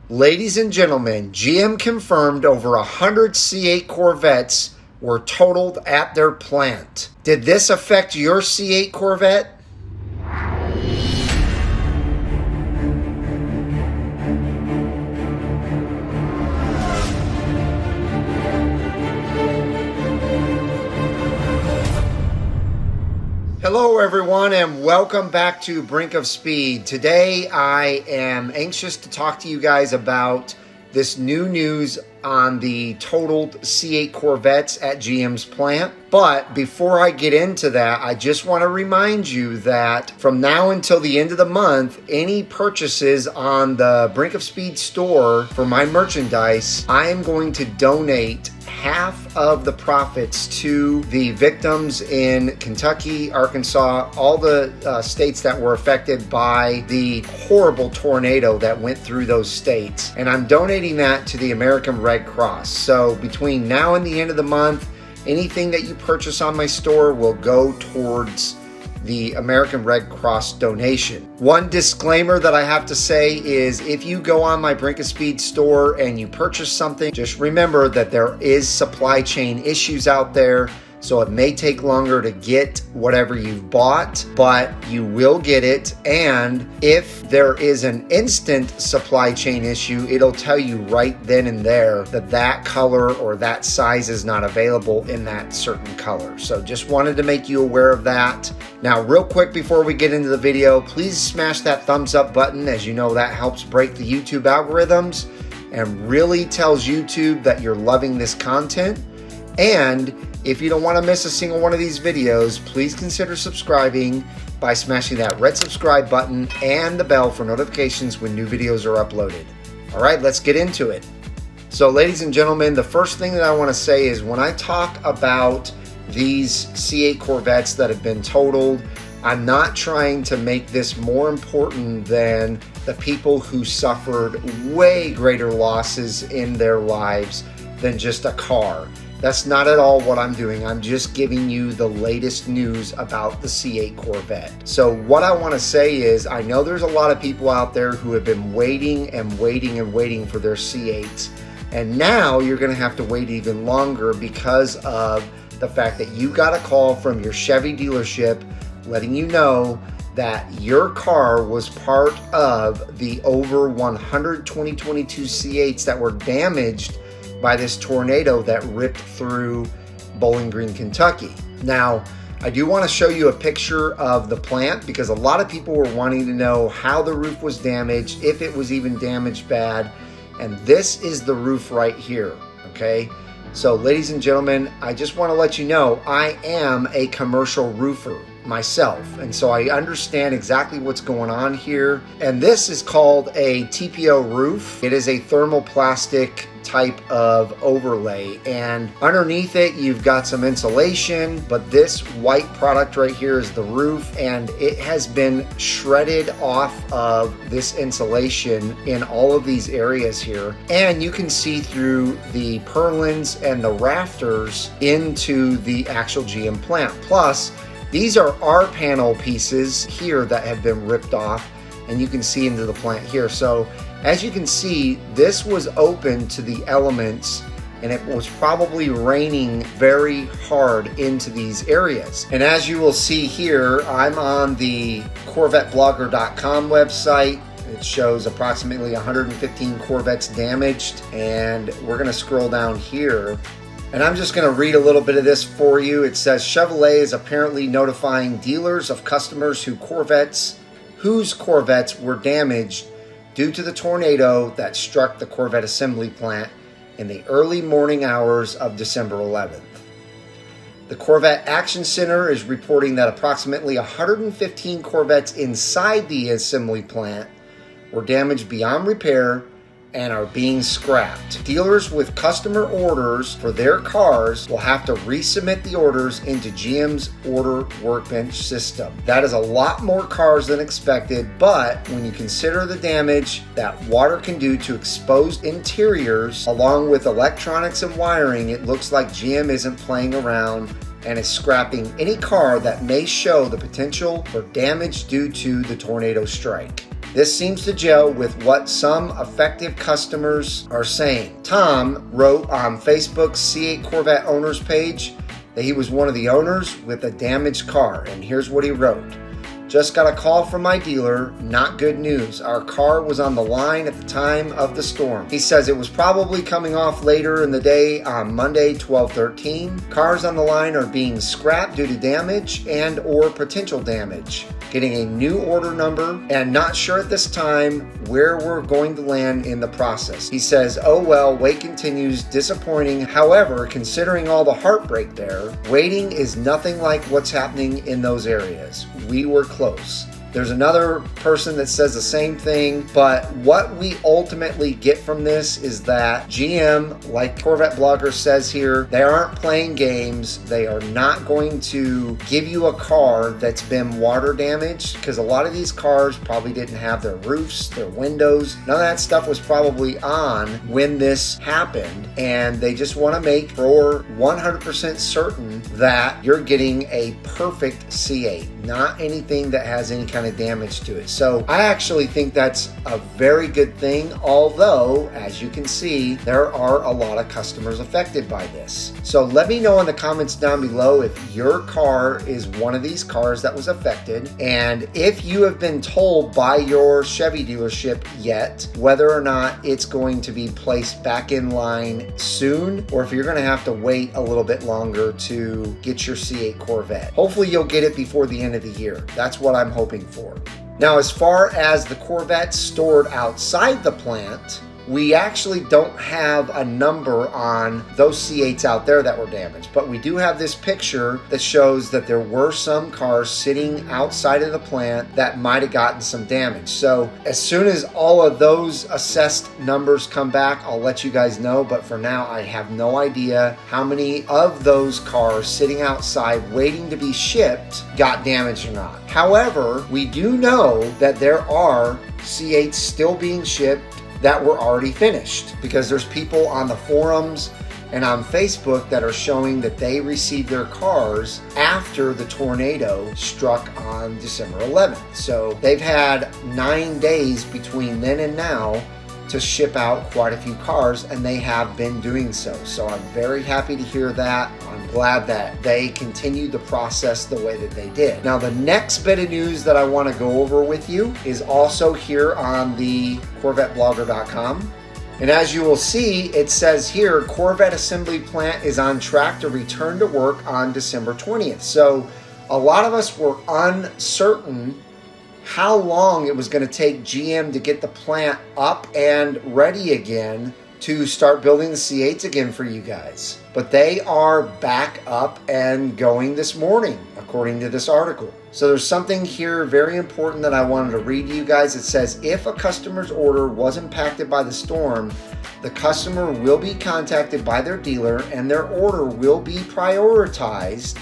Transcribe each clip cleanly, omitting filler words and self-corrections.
Ladies and gentlemen, GM confirmed over 100 C8 Corvettes were totaled at their plant. Did this affect your C8 Corvette? Hello everyone and welcome back to Brinkofspeed. Today I am anxious to talk to you guys about this new news on the totaled C8 Corvettes at GM's plant. But before I get into that, I just want to remind you that from now until the end of the month, any purchases on the Brinkofspeed store for my merchandise, I am going to donate half of the profits to the victims in Kentucky, Arkansas, all the states that were affected by the horrible tornado that went through those states. And I'm donating that to the American Red Cross. So between now and the end of the month, anything that you purchase on my store will go towards the American Red Cross donation. One disclaimer that I have to say is if you go on my Brinkofspeed store and you purchase something, just remember that there is supply chain issues out there. So it may take longer to get whatever you've bought, but you will get it. And if there is an instant supply chain issue, it'll tell you right then and there that that color or that size is not available in that certain color. So just wanted to make you aware of that. Now, real quick before we get into the video, please smash that thumbs up button. As you know, that helps break the YouTube algorithms and really tells YouTube that you're loving this content. And if you don't want to miss a single one of these videos, please consider subscribing by smashing that red subscribe button and the bell for notifications when new videos are uploaded. All right, let's get into it. So ladies and gentlemen, the first thing that I want to say is when I talk about these C8 Corvettes that have been totaled, I'm not trying to make this more important than the people who suffered way greater losses in their lives than just a car. That's not at all what I'm doing. I'm just giving you the latest news about the C8 Corvette. So what I want to say is I know there's a lot of people out there who have been waiting and waiting and waiting for their C8s. And now you're going to have to wait even longer because of the fact that you got a call from your Chevy dealership letting you know that your car was part of the over 100 2022 C8s that were damaged by this tornado that ripped through Bowling Green, Kentucky. Now, I do want to show you a picture of the plant because a lot of people were wanting to know how the roof was damaged, if it was even damaged bad, and this is the roof right here, okay? So ladies and gentlemen, I just want to let you know I am a commercial roofer myself, and so I understand exactly what's going on here. And this is called a TPO roof. It is a thermoplastic type of overlay, and underneath it you've got some insulation, but this white product right here is the roof, and it has been shredded off of this insulation in all of these areas here, and you can see through the purlins and the rafters into the actual GM plant. Plus, these are our panel pieces here that have been ripped off, and you can see into the plant here. So as you can see, this was open to the elements, and it was probably raining very hard into these areas. And as you will see here, I'm on the CorvetteBlogger.com website. It shows approximately 115 Corvettes damaged, and we're gonna scroll down here. And I'm just going to read a little bit of this for you. It says Chevrolet is apparently notifying dealers of customers whose Corvettes were damaged due to the tornado that struck the Corvette assembly plant in the early morning hours of December 11th. The Corvette Action Center is reporting that approximately 115 Corvettes inside the assembly plant were damaged beyond repair and are being scrapped. Dealers with customer orders for their cars will have to resubmit the orders into GM's order workbench system. That is a lot more cars than expected, but when you consider the damage that water can do to exposed interiors, along with electronics and wiring, it looks like GM isn't playing around and is scrapping any car that may show the potential for damage due to the tornado strike. This seems to gel with what some effective customers are saying. Tom wrote on Facebook's C8 Corvette owners page that he was one of the owners with a damaged car, and here's what he wrote. Just got a call from my dealer, not good news. Our car was on the line at the time of the storm. He says it was probably coming off later in the day on Monday, 12/13. Cars on the line are being scrapped due to damage and or potential damage. Getting a new order number and not sure at this time where we're going to land in the process. He says, oh well, wait continues, disappointing. However, considering all the heartbreak there, waiting is nothing like what's happening in those areas. We were close. There's another person that says the same thing, but what we ultimately get from this is that GM, like Corvette Blogger says here, they aren't playing games. They are not going to give you a car that's been water damaged, because a lot of these cars probably didn't have their roofs, their windows. None of that stuff was probably on when this happened, and they just want to make for 100% certain that you're getting a perfect C8, not anything that has any kind of damage to it. So I actually think that's a very good thing, although as you can see, there are a lot of customers affected by this. So let me know in the comments down below if your car is one of these cars that was affected, and if you have been told by your Chevy dealership yet whether or not it's going to be placed back in line soon, or if you're going to have to wait a little bit longer to get your C8 Corvette. Hopefully you'll get it before the end of the year. That's what I'm hoping for. Now, as far as the Corvette stored outside the plant, we actually don't have a number on those C8s out there that were damaged, but we do have this picture that shows that there were some cars sitting outside of the plant that might have gotten some damage. So as soon as all of those assessed numbers come back, I'll let you guys know, but for now I have no idea how many of those cars sitting outside waiting to be shipped got damaged or not. However, we do know that there are C8s still being shipped that were already finished, because there's people on the forums and on Facebook that are showing that they received their cars after the tornado struck on December 11th. So they've had 9 days between then and now to ship out quite a few cars, and they have been doing so. So I'm very happy to hear that. I'm glad that they continued the process the way that they did. Now, the next bit of news that I want to go over with you is also here on the CorvetteBlogger.com. And as you will see, it says here, Corvette assembly plant is on track to return to work on December 20th. So a lot of us were uncertain how long it was going to take GM to get the plant up and ready again to start building the C8s again for you guys. But they are back up and going this morning, according to this article. So there's something here very important that I wanted to read to you guys. It says, if a customer's order was impacted by the storm, the customer will be contacted by their dealer and their order will be prioritized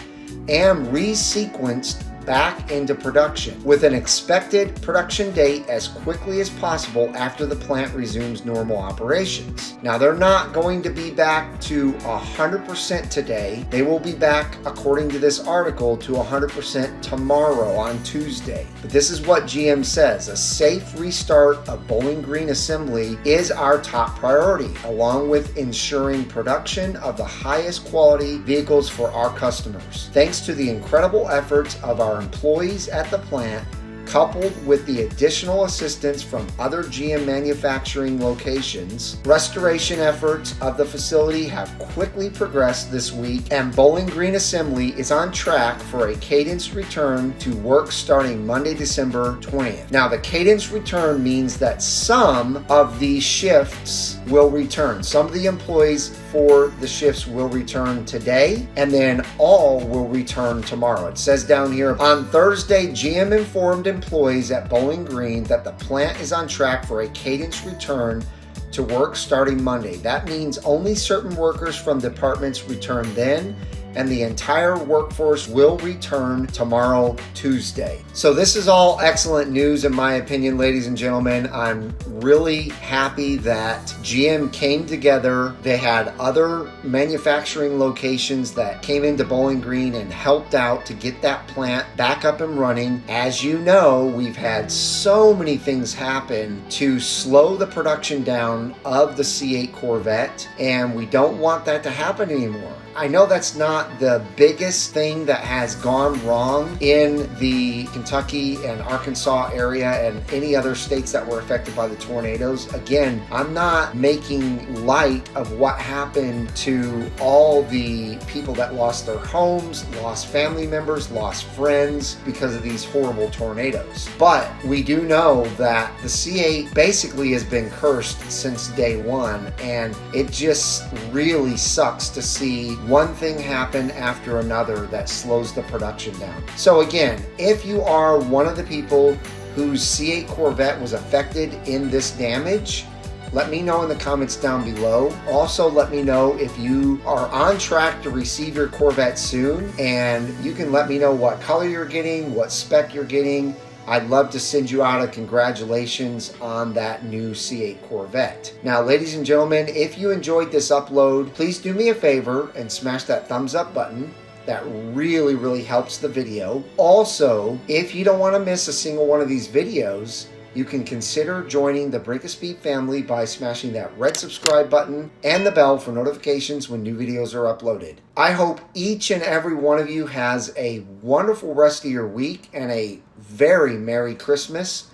and resequenced back into production with an expected production date as quickly as possible after the plant resumes normal operations. Now, they're not going to be back to 100% today. They will be back, according to this article, to 100% tomorrow on Tuesday. But this is what GM says: a safe restart of Bowling Green assembly is our top priority, along with ensuring production of the highest quality vehicles for our customers. Thanks to the incredible efforts of our employees at the plant, coupled with the additional assistance from other GM manufacturing locations, restoration efforts of the facility have quickly progressed this week, and Bowling Green assembly is on track for a cadence return to work starting Monday, December 20th. Now, the cadence return means that some of the shifts will return. Some of the employees for the shifts will return today, and then all will return tomorrow. It says down here, on Thursday, GM informed employees at Bowling Green that the plant is on track for a cadence return to work starting Monday. That means only certain workers from departments return then, and the entire workforce will return tomorrow, Tuesday. So this is all excellent news in my opinion, ladies and gentlemen. I'm really happy that GM came together. They had other manufacturing locations that came into Bowling Green and helped out to get that plant back up and running. As you know, we've had so many things happen to slow the production down of the C8 Corvette, and we don't want that to happen anymore. I know that's not the biggest thing that has gone wrong in the Kentucky and Arkansas area and any other states that were affected by the tornadoes. Again, I'm not making light of what happened to all the people that lost their homes, lost family members, lost friends because of these horrible tornadoes. But we do know that the C8 basically has been cursed since day one, and it just really sucks to see one thing happen after another that slows the production down. So again, if you are one of the people whose C8 Corvette was affected in this damage, let me know in the comments down below. Also, let me know if you are on track to receive your Corvette soon, and you can let me know what color you're getting, what spec you're getting. I'd love to send you out a congratulations on that new C8 Corvette. Now, ladies and gentlemen, if you enjoyed this upload, please do me a favor and smash that thumbs up button. That really, really helps the video. Also, if you don't want to miss a single one of these videos, you can consider joining the Brinkofspeed family by smashing that red subscribe button and the bell for notifications when new videos are uploaded. I hope each and every one of you has a wonderful rest of your week and a very Merry Christmas.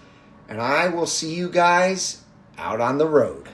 And I will see you guys out on the road.